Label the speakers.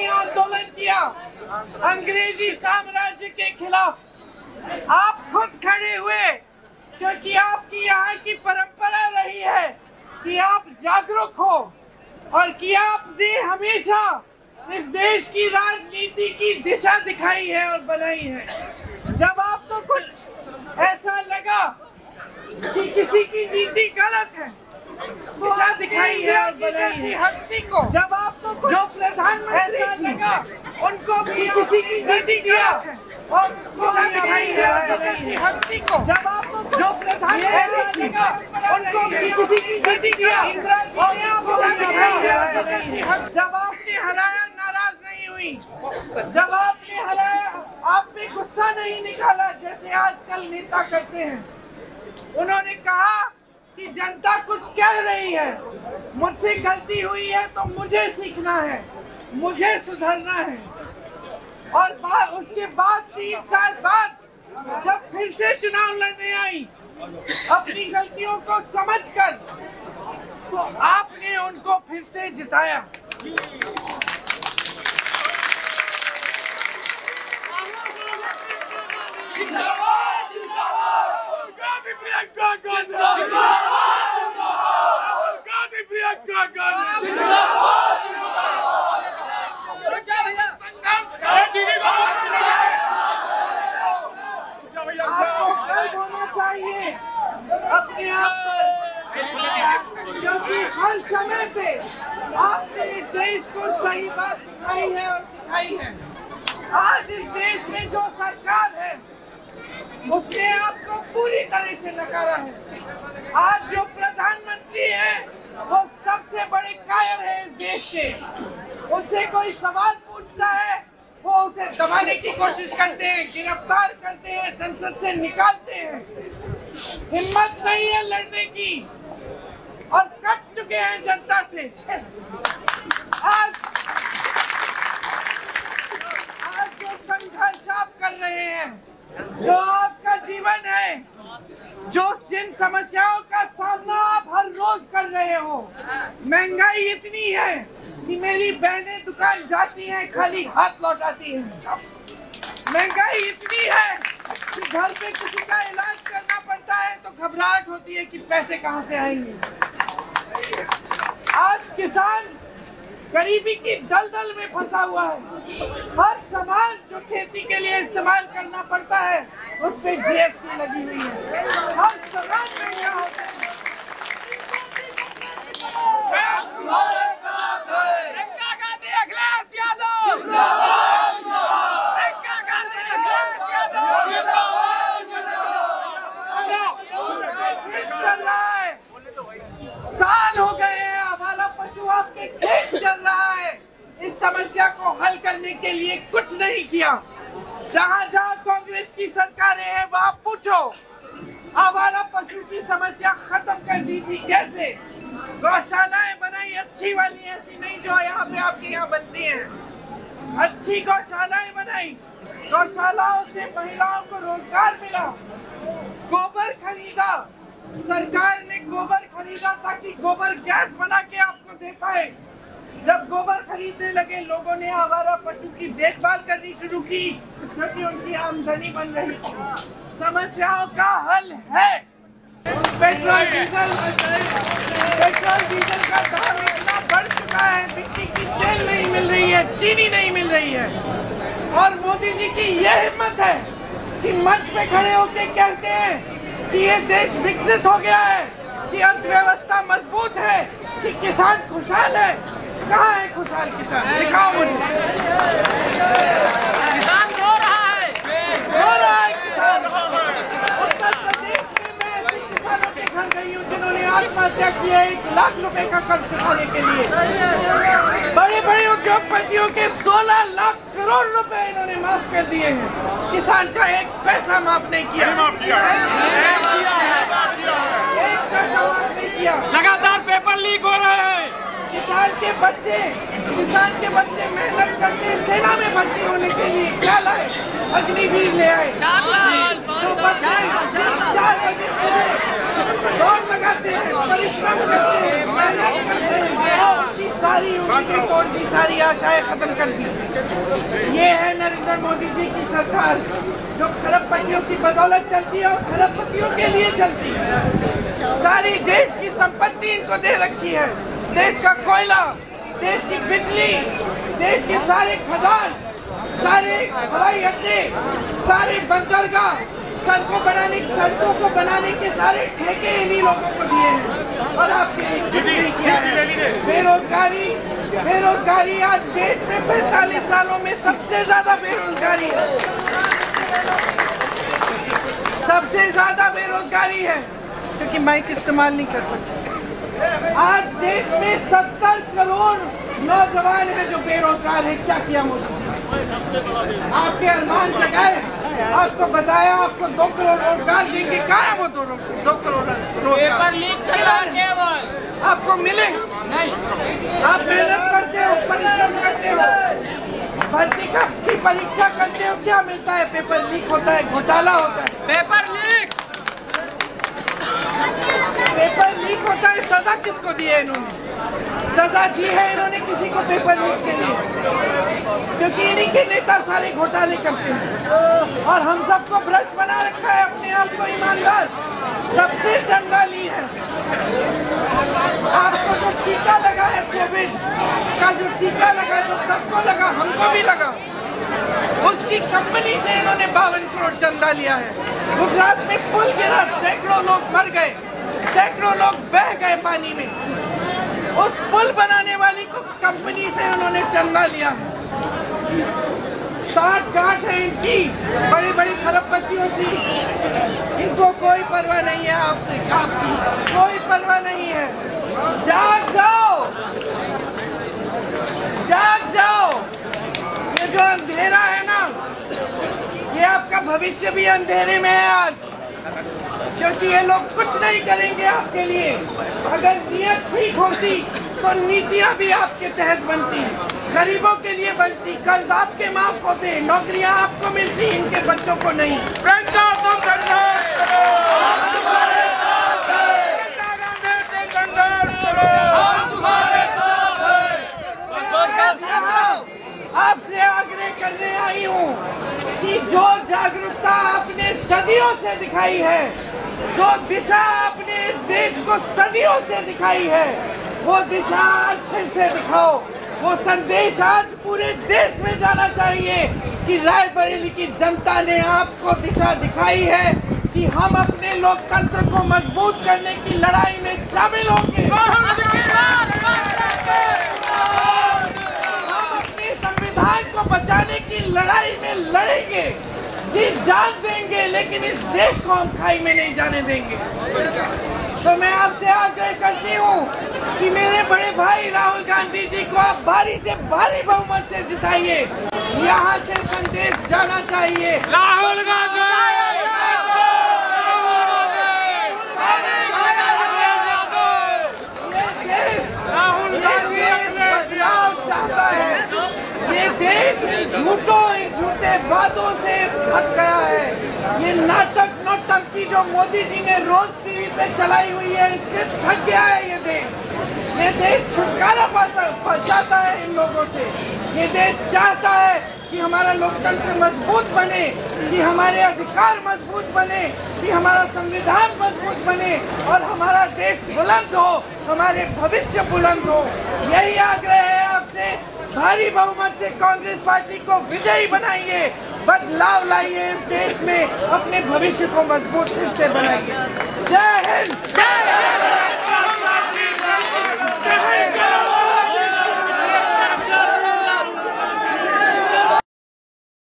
Speaker 1: आंदोलन किया अंग्रेजी साम्राज्य के खिलाफ, आप खुद खड़े हुए क्योंकि आपकी यहाँ की परंपरा रही है कि आप जागरूक हो और कि आपने हमेशा इस देश की राजनीति की दिशा दिखाई है और बनाई है। जब आपको कुछ ऐसा लगा कि किसी की नीति गलत है तो आप दिखाई है और बनाई है। हस्ती को जब आपको जो प्रधानमंत्री लगा उनको भी किसी की नीति गलत है और उनको दिखाई है और बनाई है। हस्ती को जब आपको जो प्रधानमंत्री लगा उनको भी किसी की नीति गलत और दिखाई है और बनाई है। जब आपने हराया नाराज नहीं हुई, जब आपने हराया आप में गुस्सा नहीं निकाला जैसे आजकल नेता करते हैं। उन्होंने कहा कि जनता कुछ कह रही है, मुझसे गलती हुई है तो मुझे सीखना है, मुझे सुधरना है। और उसके बाद 3 साल बाद जब फिर से चुनाव लड़ने आई अपनी गलतियों को समझकर, तो आपने उनको फिर से जिताया। चाहिए अपने आप पर, क्योंकि हर समय पे आपने इस देश को सही बात दिखाई है और सिखाई है। आज इस देश में जो सरकार है उसने आपको पूरी तरह से नकारा है। आज जो प्रधानमंत्री है वो सबसे बड़े कायर है इस देश के। उनसे कोई सवाल पूछता है वो उसे दबाने की कोशिश करते हैं, गिरफ्तार करते हैं, संसद से निकालते हैं। हिम्मत नहीं है लड़ने की और कट चुके हैं जनता से। आज जो संघर्ष आप कर रहे हैं, जो आपका जीवन है, जो जिन समस्याओं का सामना आप हर रोज कर रहे हो, महंगाई इतनी है कि मेरी बहनें दुकान जाती हैं खाली हाथ लौटाती हैं। महंगाई इतनी है कि घर पे किसी का इलाज करना पड़ता है तो घबराहट होती है कि पैसे कहां से आएंगे। आज किसान गरीबी की दलदल में फंसा हुआ है। हर सामान जो खेती के लिए इस्तेमाल करना पड़ता है उस पे GST लगी हुई है। हर सामान महंगा होता है। साल हो गए हैं आवारा पशु आपके खेत चल रहा है। इस समस्या को हल करने के लिए कुछ नहीं किया। जहाँ जहाँ कांग्रेस की सरकारें हैं वहाँ पूछो आवारा पशु की समस्या खत्म कर दी थी कैसे। गौशालाएं बनाई अच्छी वाली, ऐसी नहीं जो यहाँ पे आपके यहाँ बनती हैं। अच्छी गौशालाएं बनाई, गौशालाओं से महिलाओं को रोजगार मिला। गोबर खरीदा, सरकार ने गोबर खरीदा ताकि गोबर गैस बना के आपको दे पाए। जब गोबर खरीदने लगे लोगों ने आवारा पशु की देखभाल करनी शुरू की क्योंकि उनकी आमदनी बन रही थी। समस्याओं का हल है। पेट्रोल डीजल का दाम इतना बढ़ चुका है, मिट्टी की तेल नहीं मिल रही है, चीनी नहीं मिल रही है। और मोदी जी की यह हिम्मत है कि मंच पे खड़े होकर कहते हैं कि ये देश विकसित हो गया है, कि अर्थव्यवस्था मजबूत है, कि किसान खुशहाल है। कहाँ है खुशहाल किसान? दिखाओ मुझे। किसान रो रहा है किसान। उत्तर प्रदेश में मैं ऐसे किसानों के घर गई हूँ जिन्होंने आत्महत्या की है 1 लाख रुपए का कर्ज चुकाने के लिए। बड़े बड़े उद्योगपतियों के 16 लाख करोड़ रुपए इन्होंने माफ कर दिए हैं। किसान का 1 पैसा माफ नहीं किया। लगातार पेपर लीक हो रहे हैं। किसान के बच्चे मेहनत करते सेना में भर्ती होने के लिए क्या लाए? अग्निवीर ले आए। तो बच्चे 4 बजे सुबह दौड़ लगाते हैं, परिश्रम करते हैं, मेहनत करते हैं, उनकी सारी उनकी सारी आशाएं खत्म कर दी। ये है नरेंद्र मोदी जी की सरकार, जो खरबपतियों की बदौलत चलती है और खरबपतियों के लिए चलती है। सारी देश की संपत्ति इनको दे रखी है, देश का कोयला, देश की बिजली, देश के सारे खदान, सारे हवाई अड्डे, सारे बंदरगाह, सड़कों को बनाने के सारे ठेके इन्हीं लोगों को दिए हैं और आपके लिए कुछ नहीं किया है। बेरोजगारी आज देश में 45 सालों में सबसे ज्यादा बेरोजगारी है, सबसे ज्यादा बेरोजगारी है, क्योंकि माइक इस्तेमाल नहीं कर सकते। आज देश में 70 करोड़ नौजवान हैं जो बेरोजगार है। क्या किया मोदी जी? आपके अरमान जगाए, आपको बताया आपको 2 करोड़ रोजगार देंगे। कहाँ है वो 2 करोड़ रोजगार? केवल आपको मिले नहीं। आप मेहनत करते हो, परिश्रम करते हो, भर्ती की परीक्षा करते हो, क्या मिलता है? पेपर लीक होता है, घोटाला होता है। पेपर लीक होता है। सजा किसको दी है इन्होंने? सजा दी है इन्होंने किसी को पेपर लीक के लिए, क्योंकि इन्हीं के नेता सारे घोटाले करते हैं और हम सबको भ्रष्ट बना रखा है, अपने आप को ईमानदार, सबसे चंदा ली है। आपको जो टीका लगा है, कोविड का जो टीका लगा, जो सबको लगा, हमको भी लगा, उसकी कंपनी से इन्होंने 52 करोड़ चंदा लिया है। गुजरात में पुल गिरा, सैकड़ों लोग मर गए, सैकड़ों लोग बह गए पानी में। उस पुल बनाने वाली को कंपनी से उन्होंने चंदा लिया है। 60 गांठ है इनकी बड़ी बड़ी खरबपतियों से। इनको कोई परवाह नहीं है आपसे, आपकी कोई परवाह नहीं है। जाग जाओ, जाग जाओ। ये जो अंधेरा है ना, ये आपका भविष्य भी अंधेरे में है आज, क्योंकि ये लोग कुछ नहीं करेंगे आपके लिए। अगर नीयत ठीक होती तो नीतियां भी आपके तहत बनती, गरीबों के लिए बनती, कर्ज आपके माफ होते, नौकरियां आपको मिलती, इनके बच्चों को नहीं। आपसे आग्रह करने आई हूँ कि जो जागरूकता आपने सदियों से दिखाई है, जो दिशा आपने इस देश को सदियों से दिखाई है, वो दिशा आज फिर से दिखाओ। वो संदेश आज पूरे देश में जाना चाहिए कि रायबरेली की जनता ने आपको दिशा दिखाई है कि हम अपने लोकतंत्र को मजबूत करने की लड़ाई में शामिल होंगे। हम अपने संविधान को बचाने की लड़ाई में लड़ेंगे, जी जान देंगे, लेकिन इस देश को हम खाई में नहीं जाने देंगे। तो मैं आपसे आग्रह करती हूँ कि मेरे बड़े भाई राहुल गांधी जी को आप भारी से भारी बहुमत से जिताइए। यहाँ से संदेश जाना चाहिए, राहुल गांधी बदलाव चाहता है। ये देश झूठे वादों से थक गया है। ये नाटक नौटंकी जो मोदी जी ने रोज टीवी पे चलाई हुई है, इससे थक गया है ये देश छुटकारा पाता है इन लोगों से। ये देश चाहता है कि हमारा लोकतंत्र मजबूत बने, कि हमारे अधिकार मजबूत बने, कि हमारा संविधान मजबूत बने और हमारा देश बुलंद हो, हमारे भविष्य बुलंद हो। यही आग्रह है आपसे। भारी बहुमत से कांग्रेस पार्टी को विजयी बनाइए, बदलाव लाइए इस देश में, अपने भविष्य को मजबूत फिर से बनाइए। जय हिंद।